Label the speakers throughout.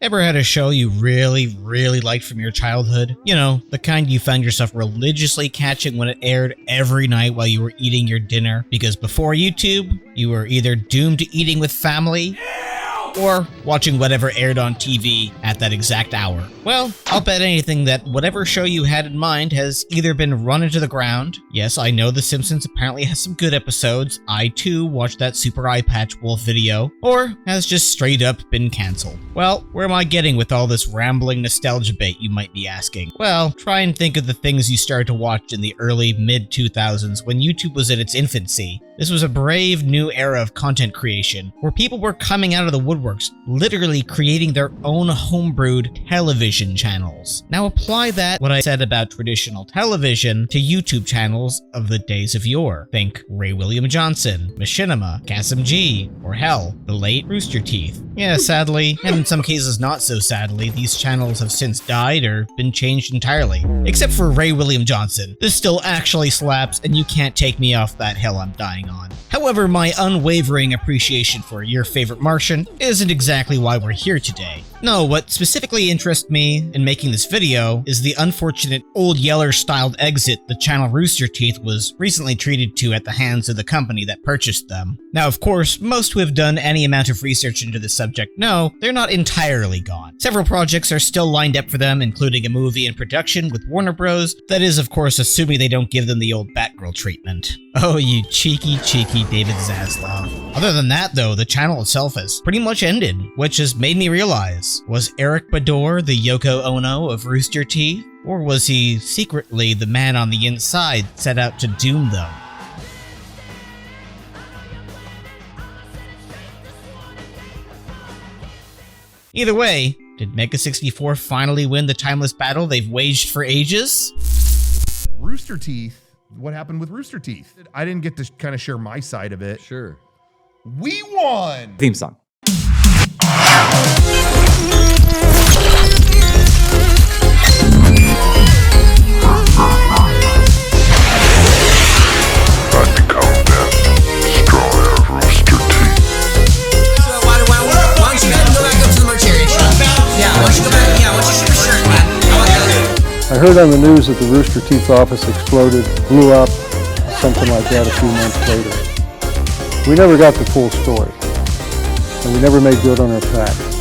Speaker 1: Ever had a show you really liked from your childhood? You know, the kind you found yourself religiously catching when it aired every night while you were eating your dinner? Because before YouTube, you were either doomed to eating with family or watching whatever aired on TV at that exact hour. Well, I'll bet anything that whatever show you had in mind has either been run into the ground. Yes, I know The Simpsons apparently has some good episodes. I too watched that Super Eye Patch Wolf video. Or has just straight up been cancelled. Well, where am I getting with all this rambling nostalgia bait, you might be asking? Well, try and think of the things you started to watch in the early mid-2000s when YouTube was in its infancy. This was a brave new era of content creation, where people were coming out of the woodworks, literally creating their own homebrewed television channels. Now apply that, what I said about traditional television, to YouTube channels of the days of yore. Think Ray William Johnson, Machinima, Kasim G, or hell, the late Rooster Teeth. Yeah, sadly, and in some cases not so sadly, these channels have since died or been changed entirely. Except for Ray William Johnson. This still actually slaps, and you can't take me off that hill I'm dying on. However, my unwavering appreciation for your favorite Martian isn't exactly why we're here today. No, what specifically interests me in making this video is the unfortunate Old Yeller-styled exit the channel Rooster Teeth was recently treated to at the hands of the company that purchased them. Now, of course, most who have done any amount of research into this subject know they're not entirely gone. Several projects are still lined up for them, including a movie in production with Warner Bros. That is, of course, assuming they don't give them the old Batgirl treatment. Oh, you cheeky David Zaslav. Other than that, though, the channel itself has pretty much ended, which has made me realize, was Eric Bador the Yoko Ono of Rooster Teeth? Or was he secretly the man on the inside set out to doom them? Either way, did Mega64 finally win the timeless battle they've waged for ages?
Speaker 2: Rooster Teeth. What happened with Rooster Teeth? I didn't get to kind of share my side of it.
Speaker 3: Sure.
Speaker 2: We won!
Speaker 3: Theme song.
Speaker 4: I heard on the news that the Rooster Teeth office exploded, blew up, something like that a few months later. We never got the full story, and we never made good on our facts.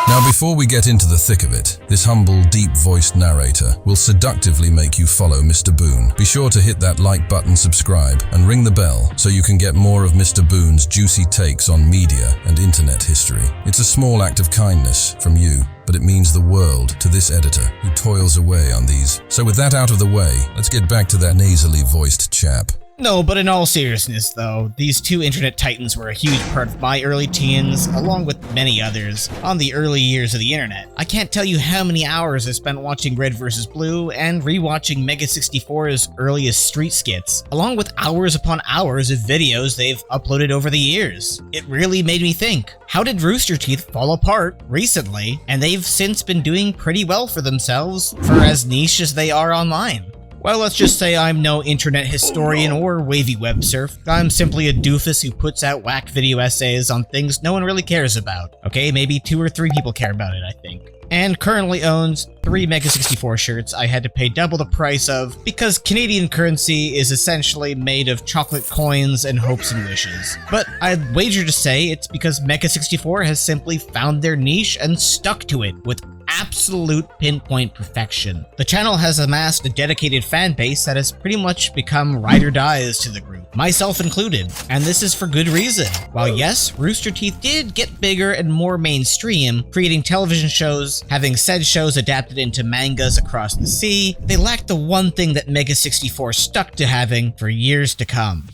Speaker 5: Now, before we get into the thick of it, this humble, deep-voiced narrator will seductively make you follow Mr. Boone. Be sure to hit that like button, subscribe, and ring the bell so you can get more of Mr. Boone's juicy takes on media and internet history. It's a small act of kindness from you, but it means the world to this editor who toils away on these. So with that out of the way, let's get back to that nasally voiced chap.
Speaker 1: No, but in all seriousness though, these two internet titans were a huge part of my early teens, along with many others, on the early years of the internet. I can't tell you how many hours I spent watching Red vs. Blue and rewatching Mega64's earliest street skits, along with hours upon hours of videos they've uploaded over the years. It really made me think, how did Rooster Teeth fall apart recently, and they've since been doing pretty well for themselves for as niche as they are online? Well, let's just say I'm no internet historian or wavy web surf. I'm simply a doofus who puts out whack video essays on things no one really cares about. Okay, maybe 2 or 3 people care about it, I think. And currently owns 3 Mega64 shirts I had to pay double the price of because Canadian currency is essentially made of chocolate coins and hopes and wishes. But I'd wager to say it's because Mega64 has simply found their niche and stuck to it with absolute pinpoint perfection. The channel has amassed a dedicated fan base that has pretty much become ride or dies to the group, myself included, and this is for good reason. While yes, Rooster Teeth did get bigger and more mainstream, creating television shows, having said shows adapted into mangas across the sea, they lacked the one thing that Mega64 stuck to having for years to come.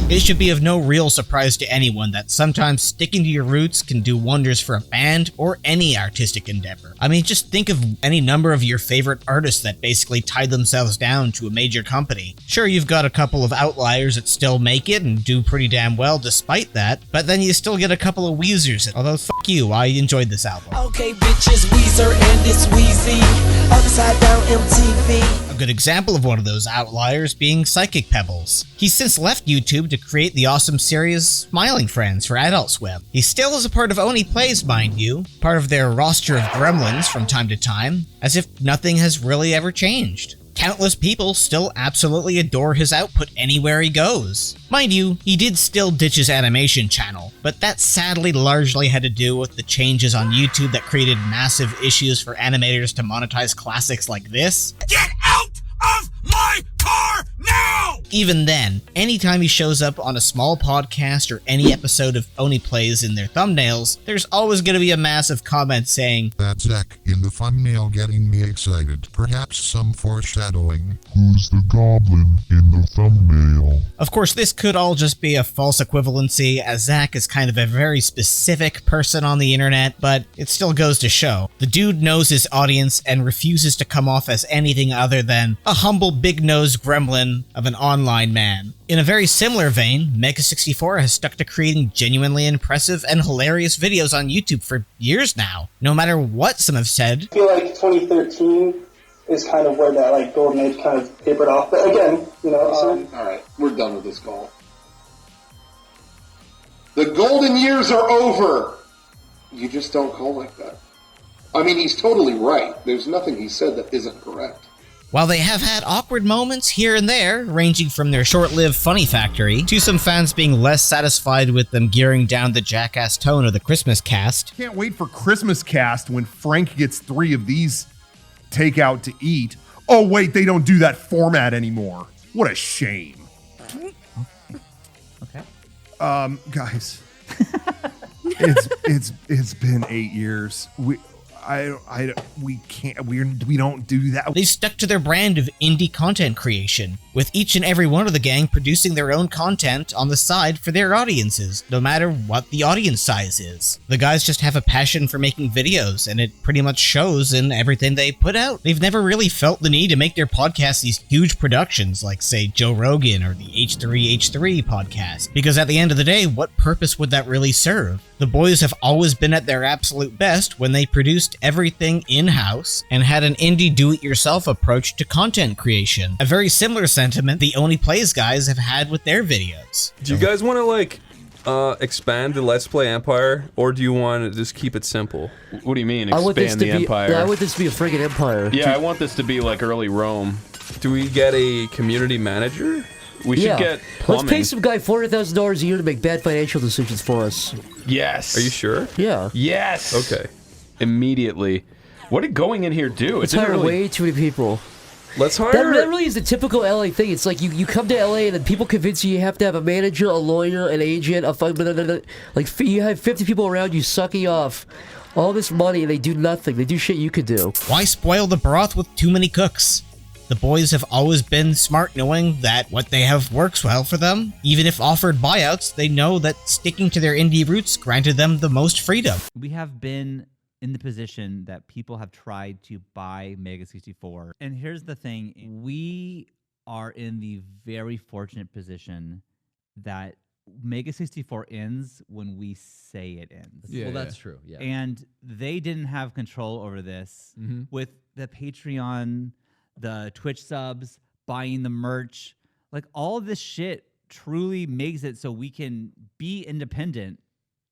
Speaker 1: It should be of no real surprise to anyone that sometimes sticking to your roots can do wonders for a band or any artistic endeavor. I mean, just think of any number of your favorite artists that basically tied themselves down to a major company. Sure, you've got a couple of outliers that still make it and do pretty damn well despite that, but then you still get a couple of Weezers, although fuck you, I enjoyed this album.
Speaker 6: Okay, bitches, Weezer and it's Weezy.
Speaker 3: Upside down MTV.
Speaker 1: A good example of one of those outliers being Psychic Pebbles. He's since left YouTube to create the awesome series Smiling Friends for Adult Swim. He still is a part of Only Plays, mind you, part of their roster of gremlins from time to time, as if nothing has really ever changed. Countless people still absolutely adore his output anywhere he goes. Mind you, he did still ditch his animation channel, but that sadly largely had to do with the changes on YouTube that created massive issues for animators to monetize classics like this.
Speaker 6: Get out of my car now!
Speaker 1: Even then, anytime he shows up on a small podcast or any episode of Only Plays in their thumbnails, there's always going to be a massive comment saying,
Speaker 7: "That's Zach in the thumbnail getting me excited. Perhaps some foreshadowing. Who's the goblin in the thumbnail?"
Speaker 1: Of course, this could all just be a false equivalency, as Zach is kind of a very specific person on the internet, but it still goes to show. The dude knows his audience and refuses to come off as anything other than a humble big-nosed gremlin of an online man. In a very similar vein, Mega64 has stuck to creating genuinely impressive and hilarious videos on YouTube for years now, no matter what some have said.
Speaker 8: I feel like 2013 is kind of where that like golden age kind of tapered off. But again, you know,
Speaker 9: all right, we're done with this call. The golden years are over. You just don't call like that. I mean, he's totally right. There's nothing he said that isn't correct.
Speaker 1: While they have had awkward moments here and there, ranging from their short-lived funny factory to some fans being less satisfied with them gearing down the jackass tone of the Christmas cast.
Speaker 2: Can't wait for Christmas cast when Frank gets 3 of these takeout to eat. Oh wait, they don't do that format anymore. What a shame.
Speaker 10: Okay.
Speaker 2: Guys, it's been 8 years. We don't do that.
Speaker 1: They stuck to their brand of indie content creation, with each and every one of the gang producing their own content on the side for their audiences, no matter what the audience size is. The guys just have a passion for making videos, and it pretty much shows in everything they put out. They've never really felt the need to make their podcasts these huge productions like, say, Joe Rogan or the H3H3 podcast, because at the end of the day, what purpose would that really serve? The boys have always been at their absolute best when they produced everything in-house and had an indie do-it-yourself approach to content creation. A very similar sentiment the Only Plays guys have had with their videos.
Speaker 11: Do you guys want to, like, expand the Let's Play empire, or do you want to just keep it simple?
Speaker 12: What do you mean, expand the empire?
Speaker 10: Yeah, I want this to be a friggin' empire.
Speaker 12: Yeah, I want this to be like early Rome.
Speaker 11: Do we get a community manager?
Speaker 12: We should get plumbing.
Speaker 10: Let's pay some guy $400,000 a year to make bad financial decisions for us.
Speaker 12: Yes.
Speaker 11: Are you sure?
Speaker 10: Yeah.
Speaker 12: Yes.
Speaker 11: Okay.
Speaker 12: Immediately. What did going in here do?
Speaker 10: It's hired way too many people.
Speaker 11: Let's hire...
Speaker 10: That really is the typical LA thing. It's like you come to LA and then people convince you have to have a manager, a lawyer, an agent, like you have 50 people around you sucking off all this money and they do nothing. They do shit you could do.
Speaker 1: Why spoil the broth with too many cooks? The boys have always been smart, knowing that what they have works well for them. Even if offered buyouts, they know that sticking to their indie roots granted them the most freedom.
Speaker 13: We have been in the position that people have tried to buy Mega64. And here's the thing. We are in the very fortunate position that Mega64 ends when we say it ends.
Speaker 14: Yeah, well, that's true. Yeah.
Speaker 13: And they didn't have control over this with the Patreon, the Twitch subs, buying the merch. Like, all this shit truly makes it so we can be independent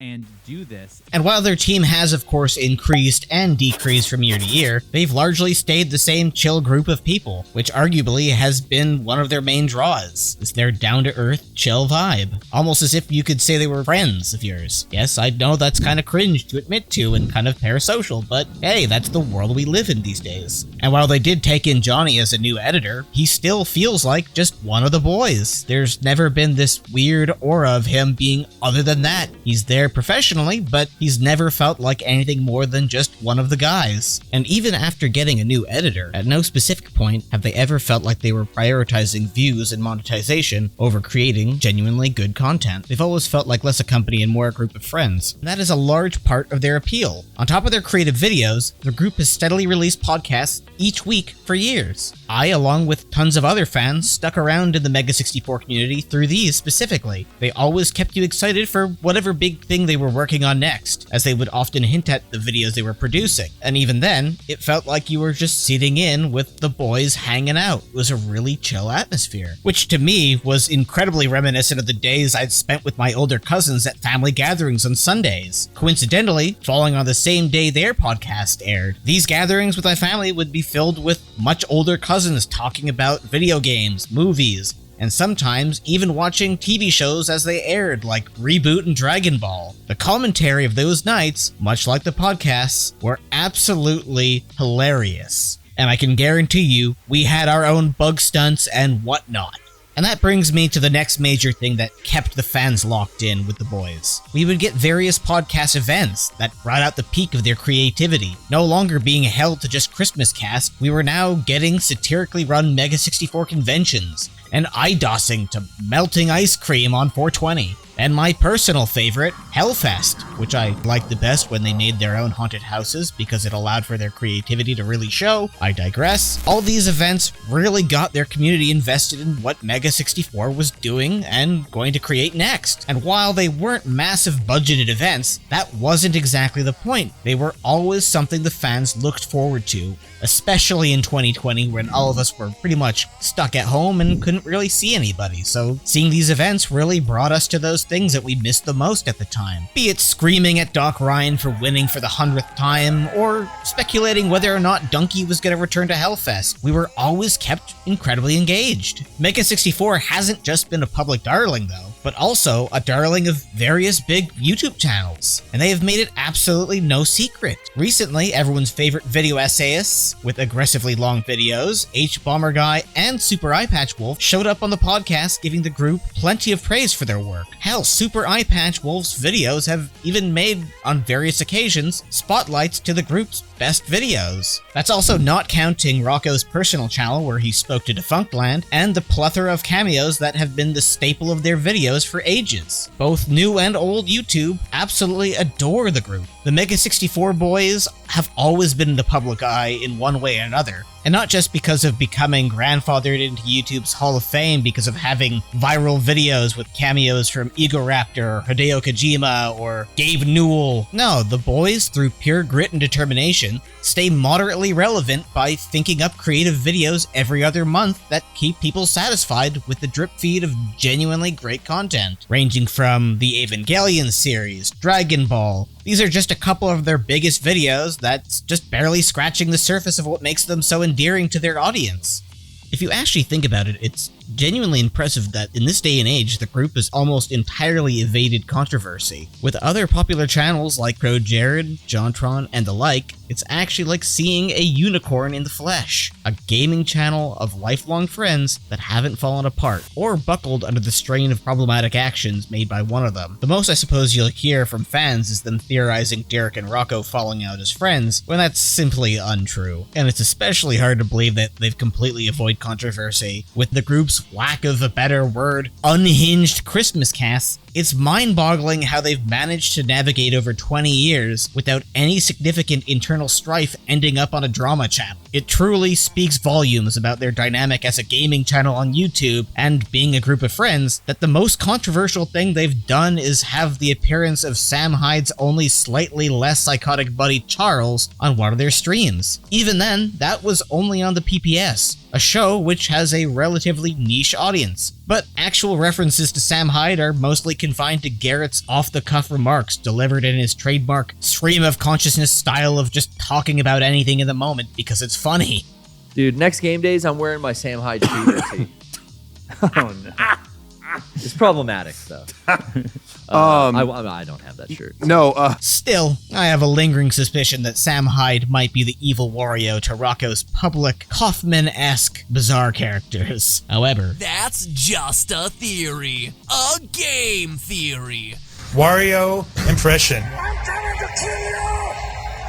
Speaker 13: and do this.
Speaker 1: And while their team has, of course, increased and decreased from year to year, they've largely stayed the same chill group of people, which arguably has been one of their main draws, is their down-to-earth, chill vibe. Almost as if you could say they were friends of yours. Yes, I know that's kind of cringe to admit to and kind of parasocial, but hey, that's the world we live in these days. And while they did take in Johnny as a new editor, he still feels like just one of the boys. There's never been this weird aura of him being other than that. He's there professionally, but he's never felt like anything more than just one of the guys. And even after getting a new editor, at no specific point have they ever felt like they were prioritizing views and monetization over creating genuinely good content. They've always felt like less a company and more a group of friends. And that is a large part of their appeal. On top of their creative videos, the group has steadily released podcasts each week for years. I, along with tons of other fans, stuck around in the Mega64 community through these specifically. They always kept you excited for whatever big thing thing they were working on next, as they would often hint at the videos they were producing. And even then, it felt like you were just sitting in with the boys hanging out. It was a really chill atmosphere, which to me was incredibly reminiscent of the days I'd spent with my older cousins at family gatherings on Sundays. Coincidentally, falling on the same day their podcast aired, these gatherings with my family would be filled with much older cousins talking about video games, movies, and sometimes even watching TV shows as they aired, like Reboot and Dragon Ball. The commentary of those nights, much like the podcasts, were absolutely hilarious. And I can guarantee you, we had our own bug stunts and whatnot. And that brings me to the next major thing that kept the fans locked in with the boys. We would get various podcast events that brought out the peak of their creativity. No longer being held to just Christmas cast, we were now getting satirically run Mega64 conventions, and IDOSing to melting ice cream on 420. And my personal favorite, Hellfest, which I liked the best when they made their own haunted houses because it allowed for their creativity to really show. I digress. All these events really got their community invested in what Mega64 was doing and going to create next. And while they weren't massive budgeted events, that wasn't exactly the point. They were always something the fans looked forward to, especially in 2020 when all of us were pretty much stuck at home and couldn't really see anybody. So seeing these events really brought us to those things that we missed the most at the time. Be it screaming at Doc Ryan for winning for the 100th time, or speculating whether or not Donkey was going to return to Hellfest. We were always kept incredibly engaged. Mega64 hasn't just been a public darling though, but also a darling of various big YouTube channels, and they have made it absolutely no secret. Recently, everyone's favorite video essayists with aggressively long videos, H-Bomber Guy and Super Eye Patch Wolf, showed up on the podcast giving the group plenty of praise for their work. Hell, Super Eye Patch Wolf's videos have even made, on various occasions, spotlights to the group's best videos. That's also not counting Rocco's personal channel where he spoke to Defunctland, and the plethora of cameos that have been the staple of their videos for ages. Both new and old YouTube absolutely adore the group. The Mega64 boys have always been in the public eye in one way or another, and not just because of becoming grandfathered into YouTube's Hall of Fame because of having viral videos with cameos from Egoraptor, Hideo Kojima, or Gabe Newell. No, the boys, through pure grit and determination, stay moderately relevant by thinking up creative videos every other month that keep people satisfied with the drip feed of genuinely great content, ranging from the Evangelion series, Dragon Ball. These are just a couple of their biggest videos that's just barely scratching the surface of what makes them so endearing to their audience. If you actually think about it, it's genuinely impressive that in this day and age, the group has almost entirely evaded controversy. With other popular channels like Pro Jared, Jontron, and the like, it's actually like seeing a unicorn in the flesh. A gaming channel of lifelong friends that haven't fallen apart, or buckled under the strain of problematic actions made by one of them. The most I suppose you'll hear from fans is them theorizing Derek and Rocco falling out as friends, when that's simply untrue. And it's especially hard to believe that they've completely avoided controversy with the group's lack of a better word, unhinged Christmas casts. It's mind-boggling how they've managed to navigate over 20 years without any significant internal strife ending up on a drama channel. It truly speaks volumes about their dynamic as a gaming channel on YouTube and being a group of friends that the most controversial thing they've done is have the appearance of Sam Hyde's only slightly less psychotic buddy Charles on one of their streams. Even then, that was only on the PPS, a show which has a relatively niche audience. But actual references to Sam Hyde are mostly confined to Garrett's off-the-cuff remarks delivered in his trademark stream-of-consciousness style of just talking about anything in the moment because it's funny.
Speaker 14: Dude, next game days, I'm wearing my Sam Hyde tee.
Speaker 15: Oh, no. It's problematic, though. I don't have that shirt.
Speaker 2: No,
Speaker 1: Still, I have a lingering suspicion that Sam Hyde might be the evil Wario to Rocco's public, Kaufman-esque, bizarre characters. However,
Speaker 6: That's just a theory. A game theory.
Speaker 16: Wario impression.
Speaker 6: I'm coming to kill you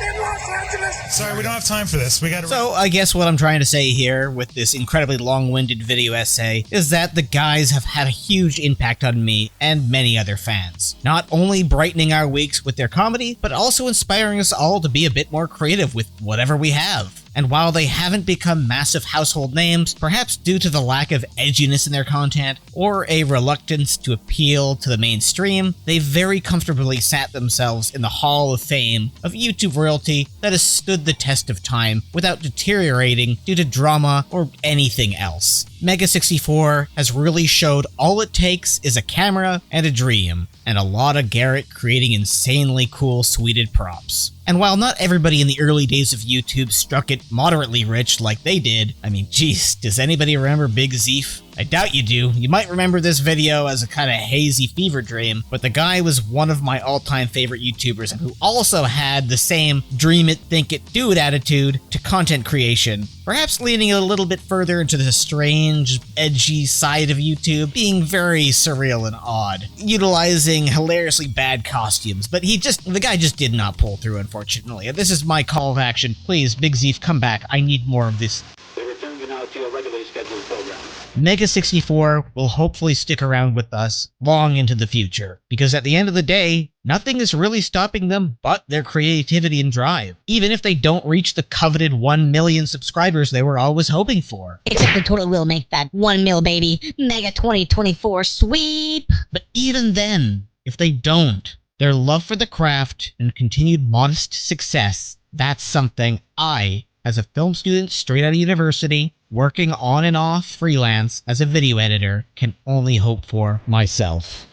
Speaker 6: in Los Angeles.
Speaker 16: Sorry, we don't have time for this. We got to.
Speaker 1: So I guess what I'm trying to say here with this incredibly long-winded video essay is that the guys have had a huge impact on me and many other fans. Not only brightening our weeks with their comedy, but also inspiring us all to be a bit more creative with whatever we have. And while they haven't become massive household names, perhaps due to the lack of edginess in their content, or a reluctance to appeal to the mainstream, they've very comfortably sat themselves in the Hall of Fame of YouTube royalty that has stood the test of time without deteriorating due to drama or anything else. Mega64 has really showed all it takes is a camera and a dream, and a lot of Garrett creating insanely cool suited props. And while not everybody in the early days of YouTube struck it moderately rich like they did, I mean, geez, does anybody remember Big Zeef? I doubt you do. You might remember this video as a kind of hazy fever dream, but the guy was one of my all-time favorite YouTubers and who also had the same dream it, think it, do it attitude to content creation, perhaps leaning a little bit further into the strange, edgy side of YouTube, being very surreal and odd, utilizing hilariously bad costumes, but the guy just did not pull through, unfortunately. This is my call of action. Please, Big Zeef, come back. I need more of this.
Speaker 17: We return you now to your regularly scheduled program.
Speaker 1: Mega64 will hopefully stick around with us long into the future, because at the end of the day, nothing is really stopping them but their creativity and drive, even if they don't reach the coveted 1 million subscribers they were always hoping for.
Speaker 18: Except the total will make that 1 mil, baby. Mega 2024 sweep!
Speaker 1: But even then, if they don't, their love for the craft and continued modest success, that's something I, as a film student straight out of university, working on and off freelance as a video editor, can only hope for myself.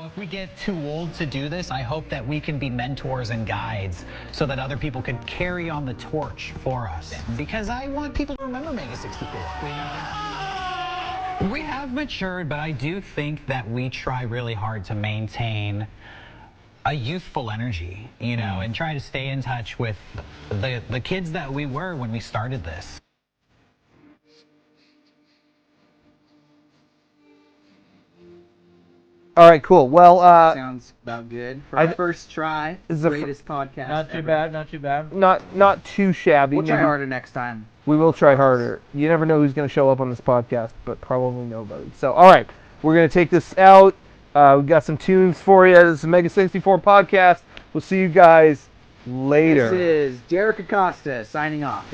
Speaker 19: If we get too old to do this, I hope that we can be mentors and guides so that other people can carry on the torch for us. Because I want people to remember Mega64. We have matured, but I do think that we try really hard to maintain a youthful energy, you know, and try to stay in touch with the kids that we were when we started this.
Speaker 20: All right, cool. Well,
Speaker 21: sounds about good for our first try.
Speaker 20: This is the
Speaker 21: greatest podcast.
Speaker 20: Not too
Speaker 21: ever.
Speaker 20: bad. Not too bad. Not too shabby.
Speaker 21: We'll try
Speaker 20: Maybe-
Speaker 21: harder next time.
Speaker 20: We will try harder. You never know who's going to show up on this podcast, but probably nobody. So, all right, we're going to take this out. We've got some tunes for you. This is the Mega64 podcast. We'll see you guys later.
Speaker 21: This is Derek Acosta signing off.